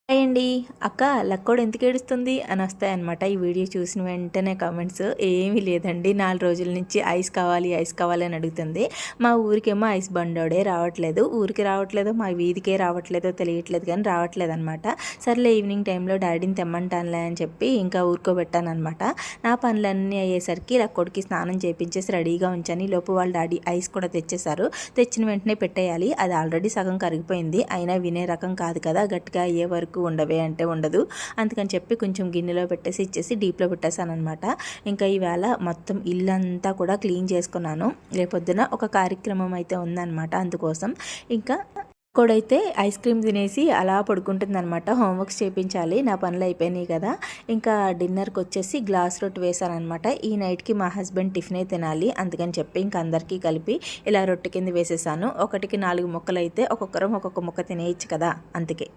Hi అండి. అక్క లక్కోడు ఎందుకు ఏడుస్తుంది అని వస్తాయన్నమాట ఈ వీడియో చూసిన వెంటనే కామెంట్స్. ఏమీ లేదండి, 4 రోజుల నుంచి ఐస్ కావాలి ఐస్ కావాలి అని అడుగుతుంది. మా ఊరికేమో ఐస్ బండోడే రావట్లేదు. ఊరికి రావట్లేదో మా వీధికే రావట్లేదో తెలియట్లేదు కానీ రావట్లేదు అనమాట. సర్లే ఈవినింగ్ టైంలో డాడీని తెమ్మంటానులే అని చెప్పి ఇంకా ఊరుకోబెట్టానమాట. నా పనులన్నీ అయ్యేసరికి లక్కోడికి స్నానం చేయించేసి రెడీగా ఉంచాను. లోపు వాళ్ళ డాడీ ఐస్ కూడా తెచ్చేశారు. తెచ్చిన వెంటనే పెట్టేయాలి. అది ఆల్రెడీ సగం కరిగిపోయింది. అయినా వినే రకం కాదు కదా, గట్టిగా అయ్యే వరకు ఉండవే అంటే ఉండదు. అందుకని చెప్పి కొంచెం గిన్నెలో పెట్టేసి ఇచ్చేసి డీప్లో పెట్టేశాను అనమాట. ఇంకా ఈవేళ మొత్తం ఇల్లంతా కూడా క్లీన్ చేసుకున్నాను. రేపొద్దున ఒక కార్యక్రమం అయితే ఉందన్నమాట. అందుకోసం ఇంకా కొడైతే ఐస్ క్రీమ్ తినేసి అలా పడుకుంటుందనమాట. హోంవర్క్స్ చేయించాలి, నా పనులు అయిపోయినాయి కదా. ఇంకా డిన్నర్కి వచ్చేసి గ్లాస్ రొట్టె వేసానమాట. ఈ నైట్కి మా హస్బెండ్ టిఫినే తినాలి, అందుకని చెప్పి ఇంకా అందరికీ కలిపి ఇలా రొట్టె కింద వేసేసాను. ఒకటికి 4 ముక్కలు అయితే ఒక్కొక్కరం ఒక్కొక్క ముక్క తినేయచ్చు కదా, అందుకే.